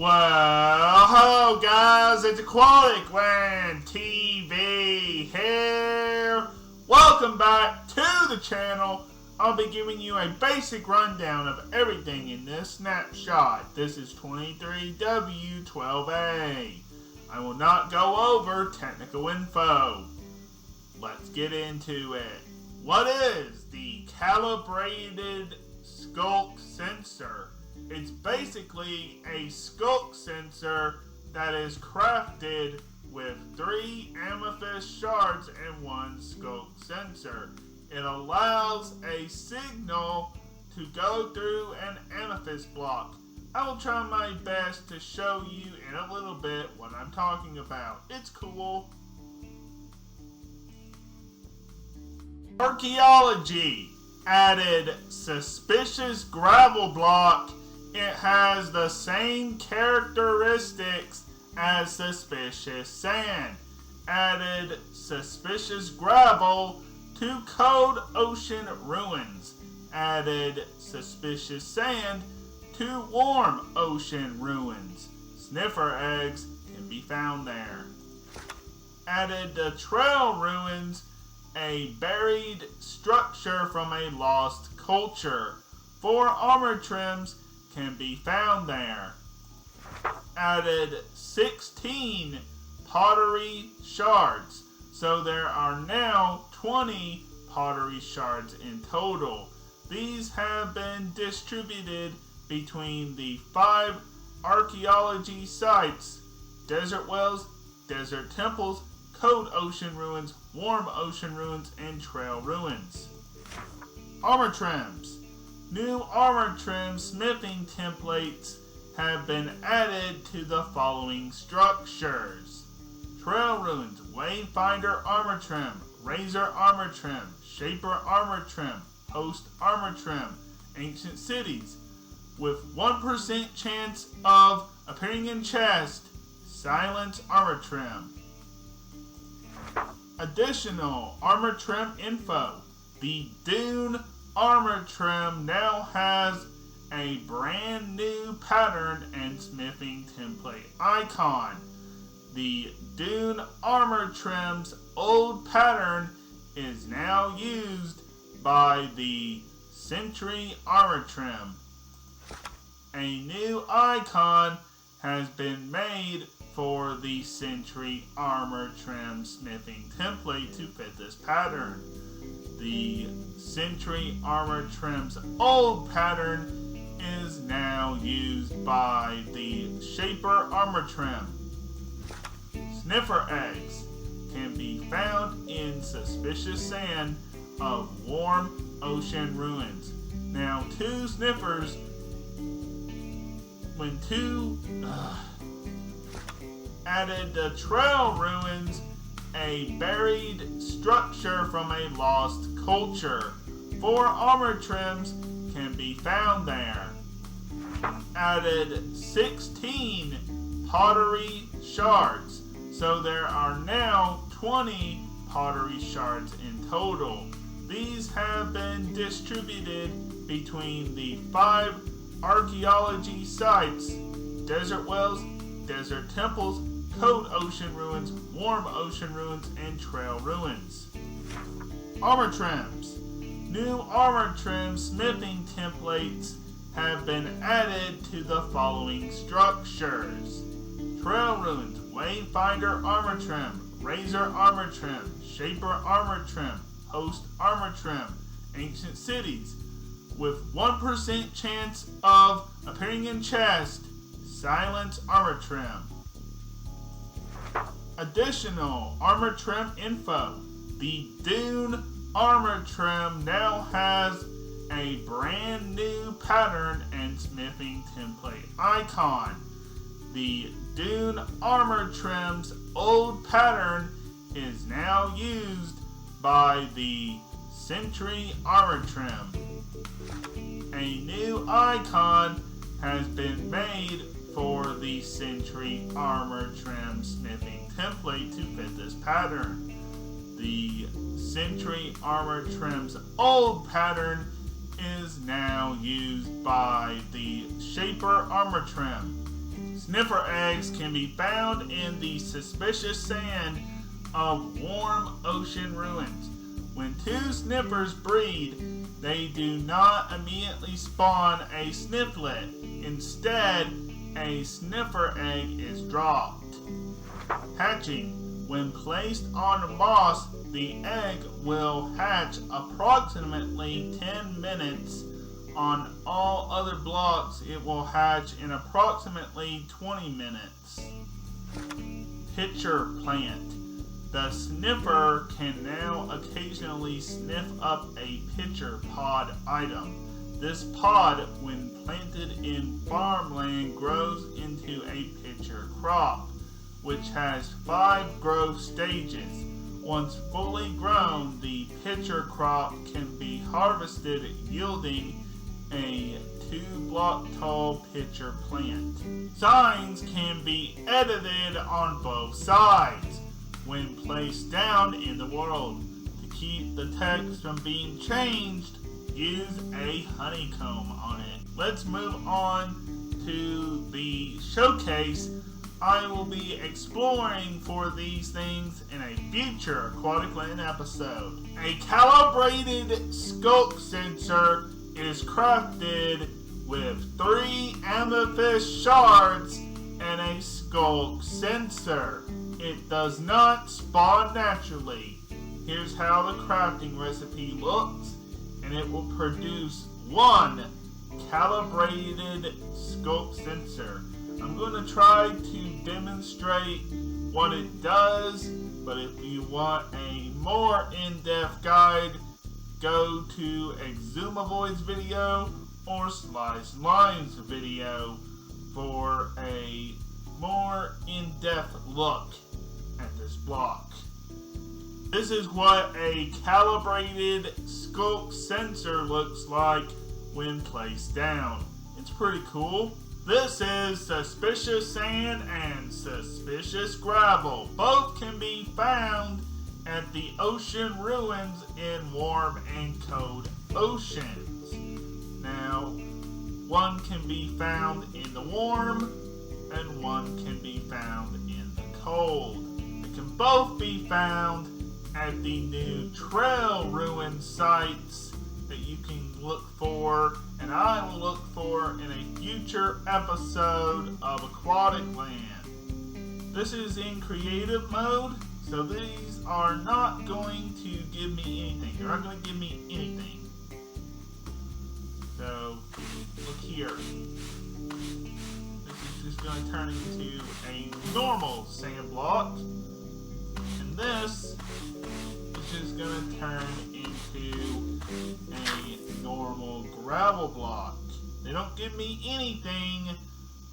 Well, hello guys, it's Aquatic Land TV here. Welcome back to the channel. I'll be giving you a basic rundown of everything in this snapshot. This is 23W12A. I will not go over technical info. Let's get into it. What is the Calibrated Sculk sensor? It's basically a Sculk sensor that is crafted with 3 amethyst shards and 1 Sculk sensor. It allows a signal to go through an amethyst block. I will try my best to show you in a little bit what I'm talking about. It's cool. Archaeology added suspicious gravel block. It has the same characteristics as suspicious sand. Added suspicious gravel to cold ocean ruins. Added suspicious sand to warm ocean ruins. Sniffer eggs can be found there. Added the trail ruins, a buried structure from a lost culture. 4 armor trims can be found there. Added 16 pottery shards, so there are now 20 pottery shards in total. These have been distributed between the 5 archaeology sites: desert wells, desert temples, cold ocean ruins, warm ocean ruins, and trail ruins. Armor trims. New armor trim smithing templates have been added to the following structures: trail ruins, wayfinder armor trim, razor armor trim, shaper armor trim, host armor trim, ancient cities, with 1% chance of appearing in chest, silence armor trim. Additional armor trim info. The Dune armor trim now has a brand new pattern and smithing template icon. The Dune armor trim's old pattern is now used by the Sentry armor trim. A new icon has been made for the Sentry armor trim smithing template to fit this pattern. The Sentry armor trim's old pattern is now used by the Shaper armor trim. Sniffer eggs can be found in suspicious sand of warm ocean ruins. Now, 2 sniffers, added the trail ruins, a buried structure from a lost culture. 4 armor trims can be found there. Added 16 pottery shards, so there are now 20 pottery shards in total. These have been distributed between the 5 archaeology sites: desert wells, desert temples, cold ocean ruins, warm ocean ruins, and trail ruins. Armor trims. New armor trim smithing templates have been added to the following structures: trail ruins, wayfinder armor trim, razor armor trim, shaper armor trim, host armor trim, ancient cities, with 1% chance of appearing in chest, silence armor trim. Additional armor trim info. The Dune armor trim now has a brand new pattern and smithing template icon. The Dune armor trim's old pattern is now used by the Sentry armor trim. A new icon has been made for the Sentry armor trim smithing template to fit this pattern. The Sentry armor trim's old pattern is now used by the Shaper armor trim. Sniffer eggs can be found in the suspicious sand of warm ocean ruins. When two sniffers breed, they do not immediately spawn a snifflet. Instead, a sniffer egg is dropped. Hatching. When placed on moss, the egg will hatch approximately 10 minutes. On all other blocks, it will hatch in approximately 20 minutes. Pitcher plant. The sniffer can now occasionally sniff up a pitcher pod item. This pod, when planted in farmland, grows into a pitcher crop, which has 5 growth stages. Once fully grown, the pitcher crop can be harvested, yielding a 2-block tall pitcher plant. Signs can be edited on both sides when placed down in the world. To keep the text from being changed, use a honeycomb on it. Let's move on to the showcase. I will be exploring for these things in a future Aquatic Land episode. A calibrated Sculk sensor is crafted with 3 amethyst shards and a Sculk sensor. It does not spawn naturally. Here's how the crafting recipe looks, and it will produce 1 calibrated Sculk sensor. I'm going to try to demonstrate what it does, but if you want a more in-depth guide, go to Exumavoid's video or Slice Line's video for a more in-depth look at this block. This is what a calibrated Sculk sensor looks like when placed down. It's pretty cool. This is suspicious sand and suspicious gravel. Both can be found at the ocean ruins in warm and cold oceans. Now, one can be found in the warm and one can be found in the cold. They can both be found at the new trail ruin sites that you can look for, and I will look for in a future episode of Aquatic Land. This is in creative mode, so these are not going to give me anything. They're not going to give me anything. So, look here. This is just going to turn into a normal sand block, and this is just going to turn into a normal gravel block. They don't give me anything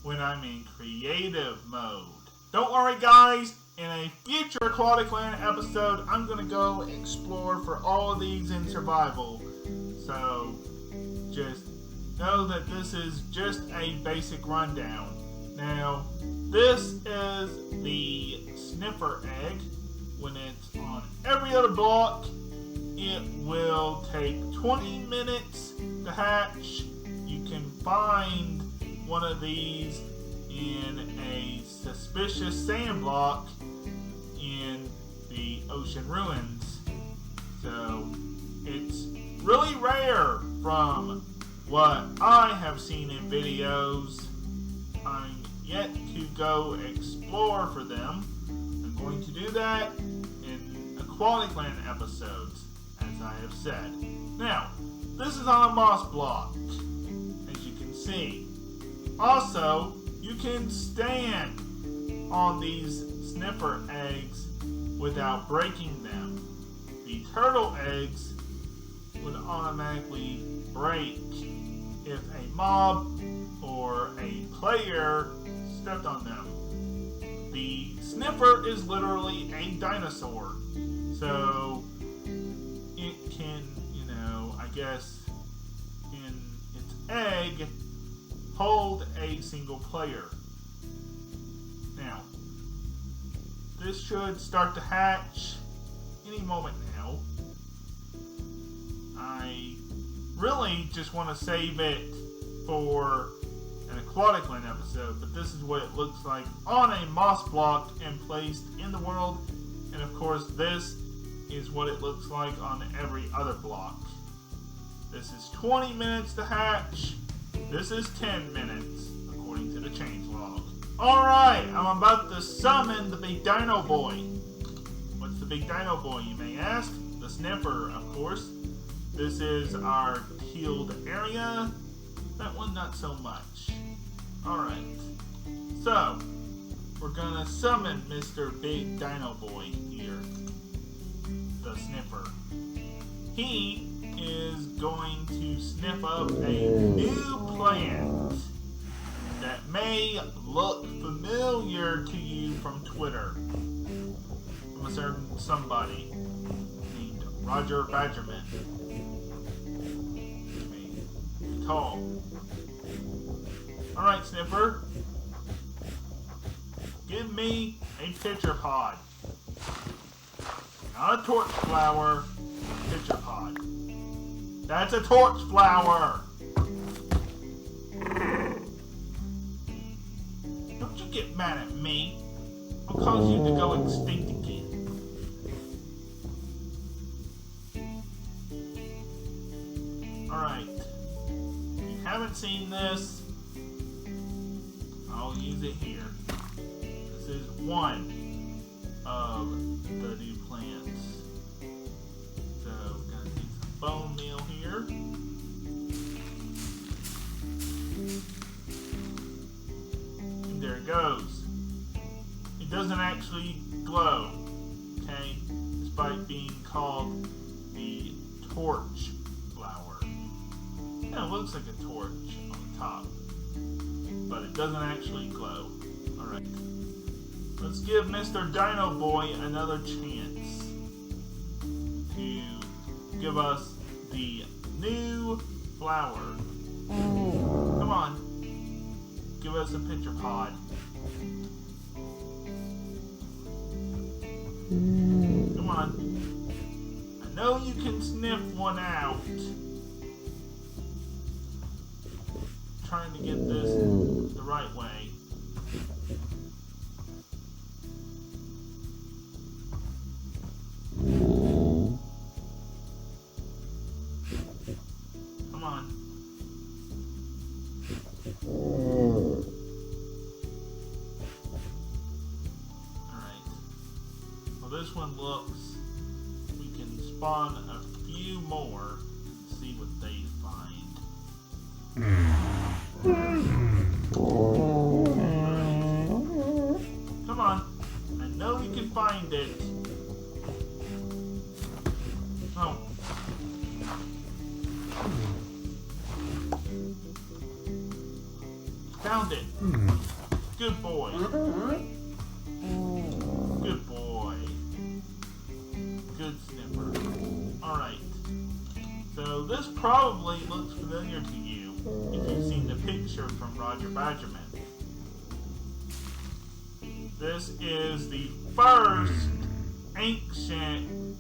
when I'm in creative mode. Don't worry, guys. In a future Aquatic Land episode, I'm going to go explore for all of these in survival. So, just know that this is just a basic rundown. Now, this is the Sniffer Egg. When it's on every other block, it will take 20 minutes to hatch. You can find one of these in a suspicious sand block in the ocean ruins. So it's really rare from what I have seen in videos. I'm yet to go explore for them. I'm going to do that in Aquatic Land episodes, as I have said. Now, this is on a moss block, as you can see. Also, you can stand on these sniffer eggs without breaking them. The turtle eggs would automatically break if a mob or a player stepped on them. The sniffer is literally a dinosaur, so it can, I guess, in its egg, hold a single player. Now, this should start to hatch any moment now. I really just want to save it for an aquatic land episode, but this is what it looks like on a moss block and placed in the world. And of course, this is what it looks like on every other block. This is 20 minutes to hatch. This is 10 minutes, according to the changelog. Alright, I'm about to summon the big dino boy. What's the big dino boy, you may ask? The Sniffer, of course. This is our healed area. That one, not so much. Alright. So, we're gonna summon Mr. Big Dino Boy here. The Sniffer. He is going to sniff up a new plant that may look familiar to you from Twitter. From a certain somebody named Roger Badgerman. Tall. Alright, Sniffer. Give me a pitcher pod. Not a torch flower. Pitcher pod. That's a torch flower. Don't you get mad at me. I'll cause you to go extinct again. Alright. Haven't seen this, I'll use it here. This is one of the new plants. So, gonna need some bone meal here. And there it goes. It doesn't actually glow, okay? Despite being called the torch flower. Yeah, it looks like a torch on the top, but it doesn't actually glow. Alright. Let's give Mr. Dino Boy another chance to give us the new flower. Come on. Give us a pitcher pod. Come on. I know you can sniff one out. Trying to get this the right way. Come on. Alright. Well, this one looks, we can spawn a few more and see what they find. Come on. I know you can find it. Oh. Found it. Good boy. Good boy. Good Sniffer. Alright. So this probably looks familiar to you if you've seen the picture from Roger Badgerman. This is the first ancient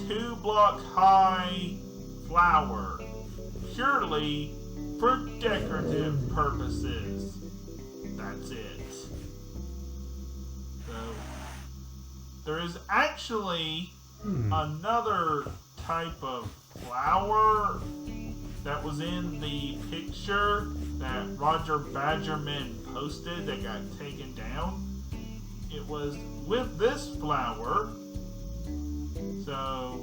2-block high flower, purely for decorative purposes. That's it. So, there is actually another type of flower that was in the picture that Roger Badgerman posted that got taken down. It was with this flower, so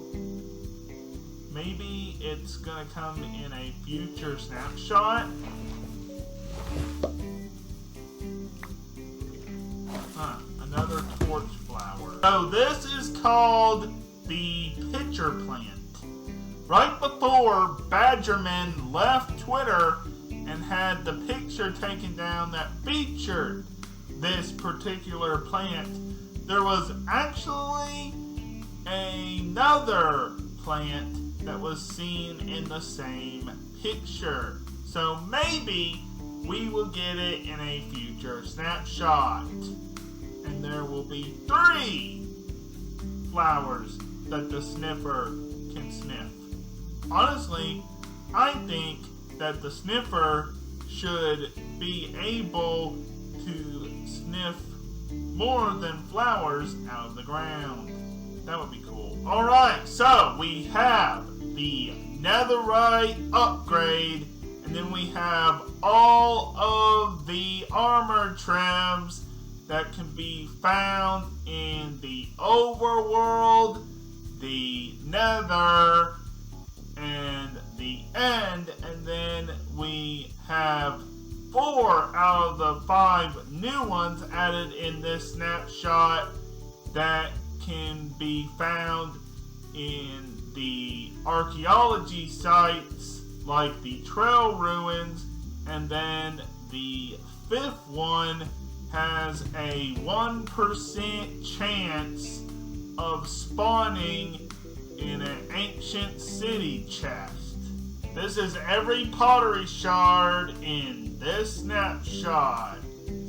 maybe it's gonna come in a future snapshot. Another torch flower. So this is called the pitcher plant. Right before Badgerman left Twitter and had the picture taken down that featured this particular plant, there was actually another plant that was seen in the same picture. So maybe we will get it in a future snapshot. And there will be 3 flowers that the Sniffer can sniff. Honestly, I think that the Sniffer should be able to sniff more than flowers out of the ground. That would be cool. Alright, so we have the netherite upgrade, and then we have all of the armor trims that can be found in the overworld, the nether, and the end. And then we have 4 out of the 5 new ones added in this snapshot that can be found in the archaeology sites like the trail ruins. And then the 5th one has a 1% chance of spawning in an ancient city chest. This is every pottery shard in this snapshot.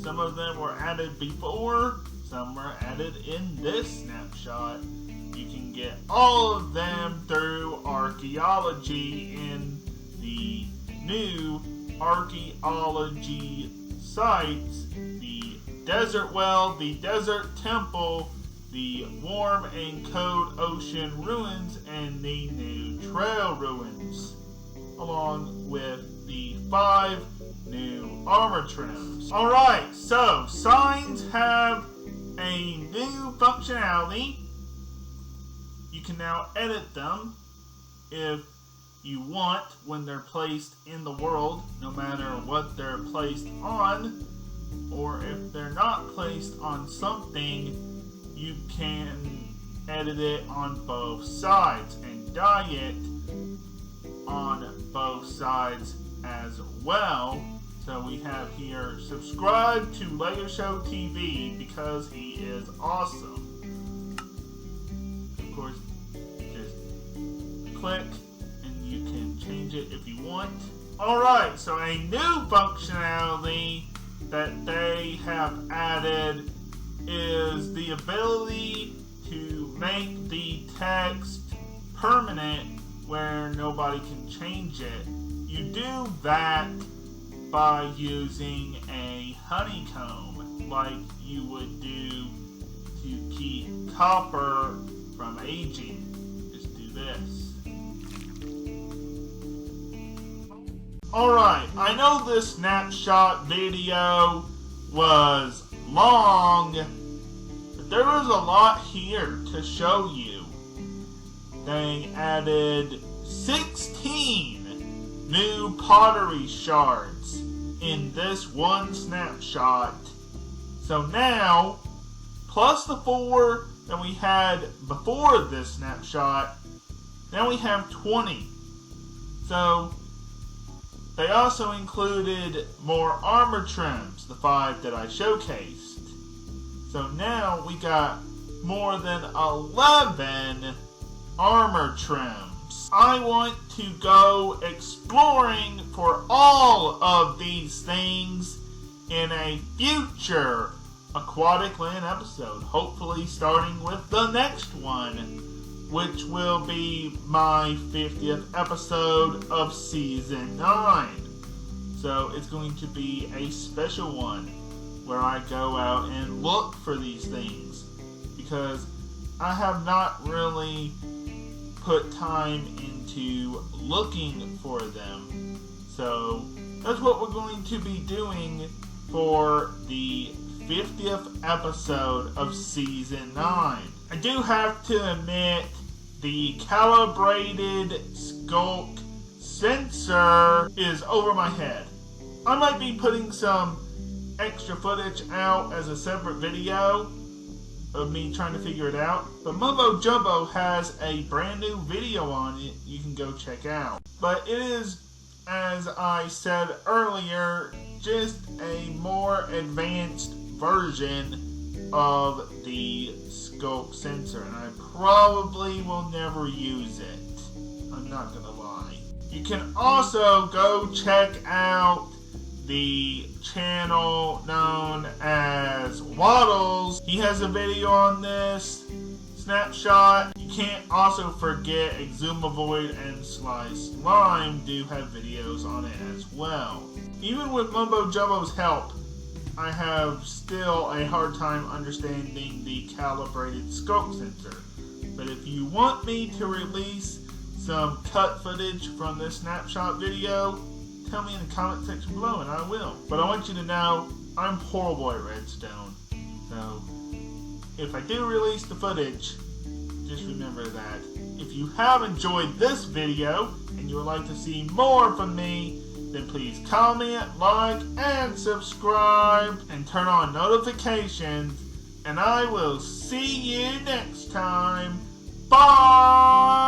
Some of them were added before, some were added in this snapshot. You can get all of them through archaeology in the new archaeology sites: the desert well, the desert temple, the warm and cold ocean ruins, and the new trail ruins, along with the 5 new armor trims. Alright, so signs have a new functionality. You can now edit them if you want when they're placed in the world, no matter what they're placed on, or if they're not placed on something, you can edit it on both sides and dye it on both sides as well. So we have here, subscribe to Lego Show TV because he is awesome. Of course, just click and you can change it if you want. Alright, so a new functionality that they have added is the ability to make the text permanent where nobody can change it. You do that by using a honeycomb, like you would do to keep copper from aging. Just do this. Alright, I know this snapshot video was long, but there was a lot here to show you. They added 16 new pottery shards in this one snapshot. So now, plus the 4 that we had before this snapshot, now we have 20. So they also included more armor trims, the 5 that I showcased. So now we got more than 11 armor trims. I want to go exploring for all of these things in a future Aquatic Land episode. Hopefully starting with the next one, which will be my 50th episode of Season 9. So it's going to be a special one where I go out and look for these things, because I have not really put time into looking for them. So that's what we're going to be doing for the 50th episode of Season 9. I do have to admit, the Calibrated Sculk sensor is over my head. I might be putting some extra footage out as a separate video of me trying to figure it out, but Mumbo Jumbo has a brand new video on it you can go check out. But it is, as I said earlier, just a more advanced version of the Sculk sensor, and I probably will never use it. I'm not gonna lie. You can also go check out the channel known as Waddles. He has a video on this snapshot. You can't also forget Exumavoid and Sly Slime do have videos on it as well. Even with Mumbo Jumbo's help, I have still a hard time understanding the calibrated Sculk sensor. But if you want me to release some cut footage from this snapshot video, tell me in the comment section below and I will. But I want you to know, I'm horrible at redstone. So, if I do release the footage, just remember that. If you have enjoyed this video and you would like to see more from me, then please comment, like, and subscribe, and turn on notifications, and I will see you next time. Bye!